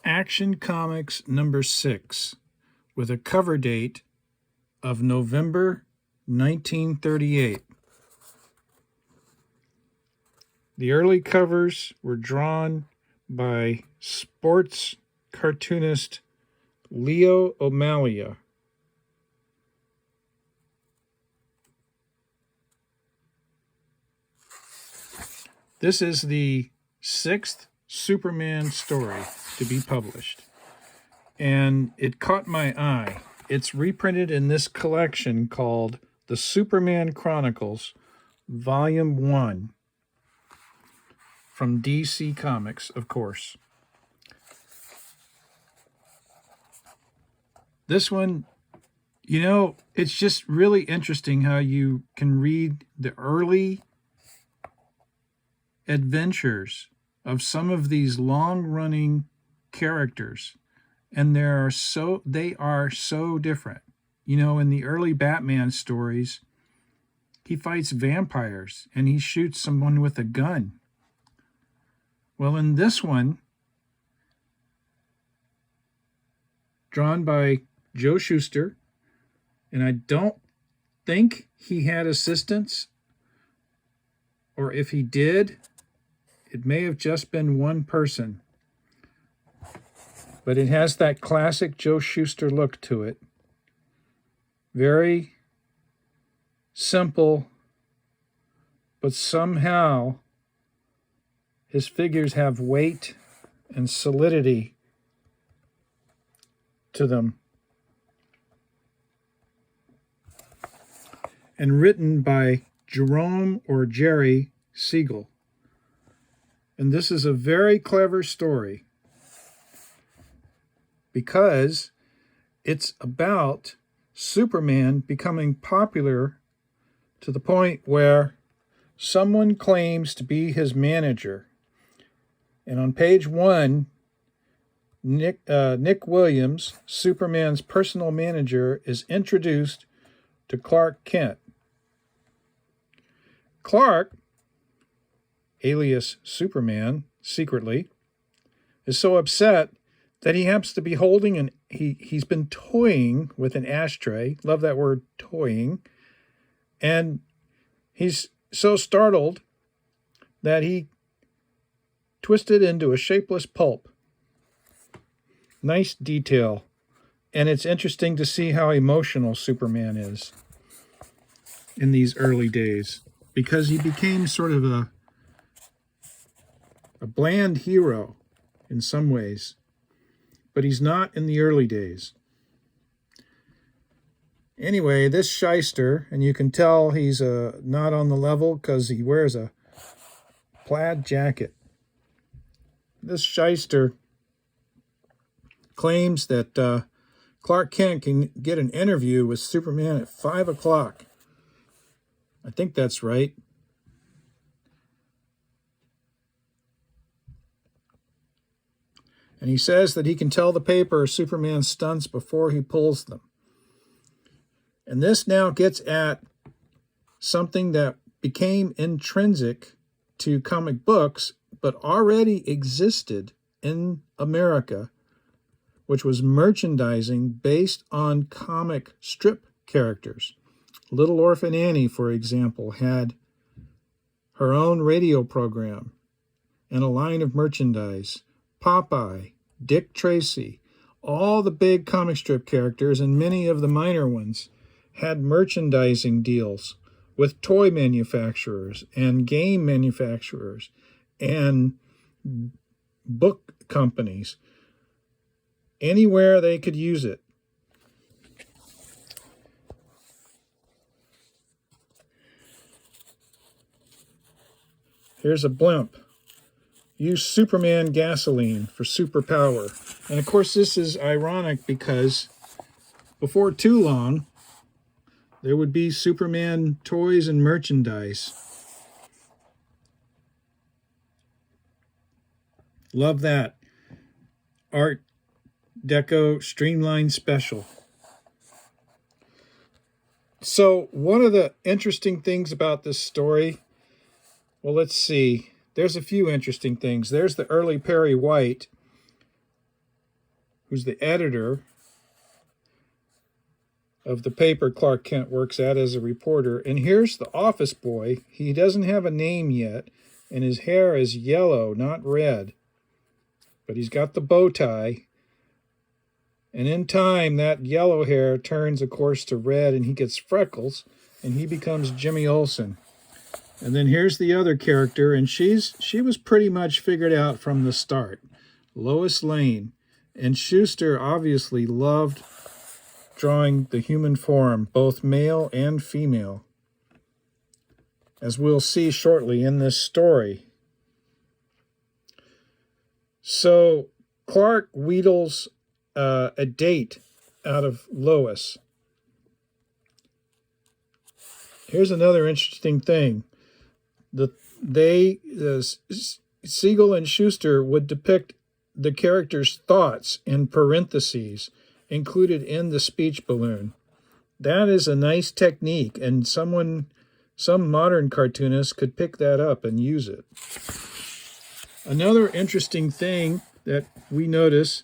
Action Comics number 6 with a cover date of November 1938. The early covers were drawn by sports cartoonist Leo O'Malley. This is the 6th Superman story to be published, and it caught my eye. It's reprinted in this collection called The Superman Chronicles, Volume 1, from DC Comics, of course. This one, it's just really interesting how you can read the early adventures of some of these long-running characters, and they are so different. In the early Batman stories, he fights vampires and he shoots someone with a gun. Well, in this one, drawn by Joe Shuster, and I don't think he had assistants, or if he did, it may have just been one person. But it has that classic Joe Shuster look to it. Very simple, but somehow his figures have weight and solidity to them. And written by Jerome or Jerry Siegel. And this is a very clever story because it's about Superman becoming popular to the point where someone claims to be his manager. And on page 1, Nick Williams, Superman's personal manager, is introduced to Clark Kent. Clark, alias Superman, secretly, is so upset that he happens to be holding he's been toying with an ashtray. Love that word, toying. And he's so startled that he twisted into a shapeless pulp. Nice detail. And it's interesting to see how emotional Superman is in these early days, because he became sort of a bland hero in some ways, but he's not in the early days. Anyway, this shyster, and you can tell he's not on the level because he wears a plaid jacket. This shyster claims that Clark Kent can get an interview with Superman at 5 o'clock. I think that's right. And he says that he can tell the paper Superman's stunts before he pulls them. And this now gets at something that became intrinsic to comic books, but already existed in America, which was merchandising based on comic strip characters. Little Orphan Annie, for example, had her own radio program and a line of merchandise. Popeye, Dick Tracy, all the big comic strip characters and many of the minor ones had merchandising deals with toy manufacturers and game manufacturers and book companies. Anywhere they could use it. Here's a blimp. Use Superman gasoline for superpower. And of course, this is ironic because before too long, there would be Superman toys and merchandise. Love that. Art Deco Streamline Special. So one of the interesting things about this story, well, let's see. There's a few interesting things. There's the early Perry White, who's the editor of the paper Clark Kent works at as a reporter. And here's the office boy. He doesn't have a name yet, and his hair is yellow, not red. But he's got the bow tie. And in time, that yellow hair turns, of course, to red, and he gets freckles, and he becomes Jimmy Olsen. And then here's the other character, and she was pretty much figured out from the start. Lois Lane. And Schuster obviously loved drawing the human form, both male and female, as we'll see shortly in this story. So Clark wheedles a date out of Lois. Here's another interesting thing. Siegel and Schuster would depict the character's thoughts in parentheses included in the speech balloon. That is a nice technique, and some modern cartoonist could pick that up and use it. Another interesting thing that we notice,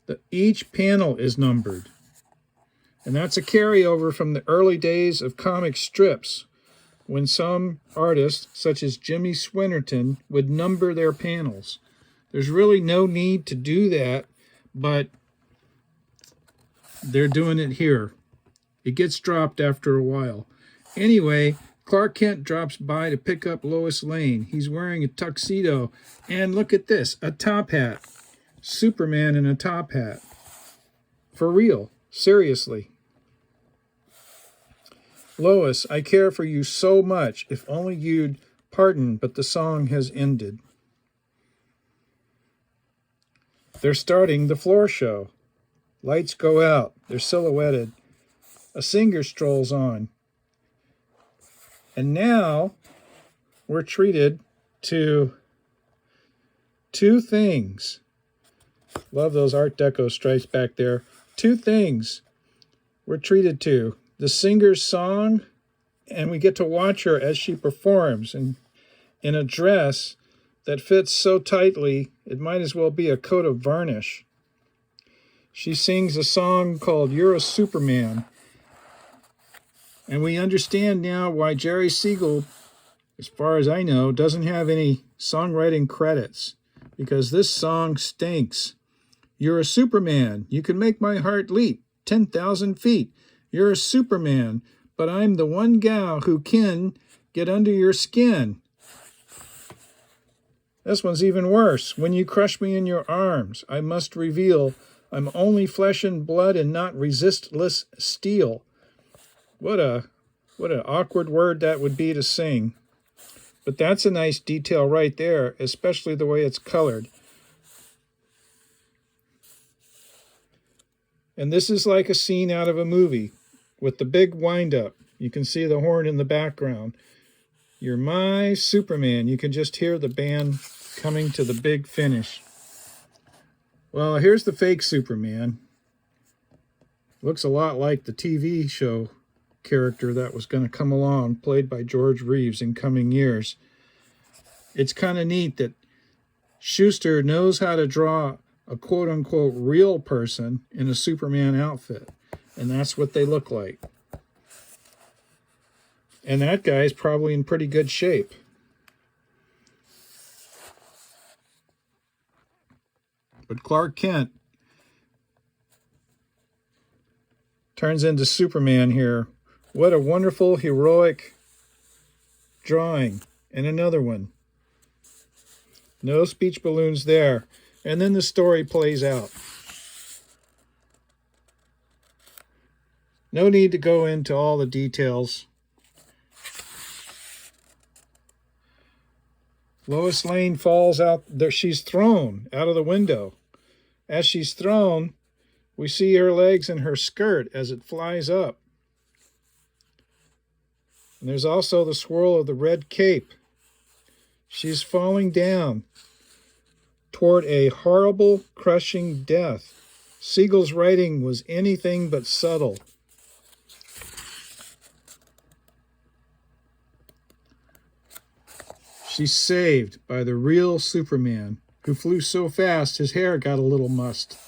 that each panel is numbered. And that's a carryover from the early days of comic strips, when some artists, such as Jimmy Swinnerton, would number their panels. There's really no need to do that, but they're doing it here. It gets dropped after a while. Anyway, Clark Kent drops by to pick up Lois Lane. He's wearing a tuxedo, and look at this, a top hat. Superman in a top hat. For real, seriously. Lois, I care for you so much. If only you'd pardon, but the song has ended. They're starting the floor show. Lights go out. They're silhouetted. A singer strolls on. And now we're treated to two things. Love those Art Deco stripes back there. Two things we're treated to. The singer's song, and we get to watch her as she performs in a dress that fits so tightly it might as well be a coat of varnish. She sings a song called You're a Superman. And we understand now why Jerry Siegel, as far as I know, doesn't have any songwriting credits, because this song stinks. You're a Superman. You can make my heart leap 10,000 feet. You're a Superman, but I'm the one gal who can get under your skin. This one's even worse. When you crush me in your arms, I must reveal I'm only flesh and blood and not resistless steel. What an awkward word that would be to sing. But that's a nice detail right there, especially the way it's colored. And this is like a scene out of a movie with the big wind-up. You can see the horn in the background. You're my Superman. You can just hear the band coming to the big finish. Well, here's the fake Superman. Looks a lot like the TV show character that was going to come along, played by George Reeves in coming years. It's kind of neat that Schuster knows how to draw a quote-unquote real person in a Superman outfit, and that's what they look like. And that guy's probably in pretty good shape. But Clark Kent turns into Superman here. What a wonderful, heroic drawing. And another one. No speech balloons there. And then the story plays out. No need to go into all the details. Lois Lane falls out there. She's thrown out of the window. As she's thrown, we see her legs and her skirt as it flies up. And there's also the swirl of the red cape. She's falling down toward a horrible, crushing death. Siegel's writing was anything but subtle. She's saved by the real Superman, who flew so fast his hair got a little mussed.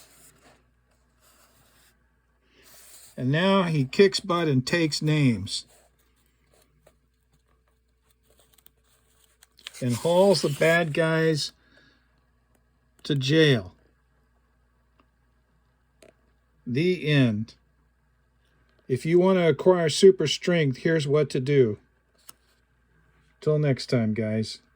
And now he kicks butt and takes names. And hauls the bad guys to jail. The end. If you want to acquire super strength, here's what to do. Till next time, guys.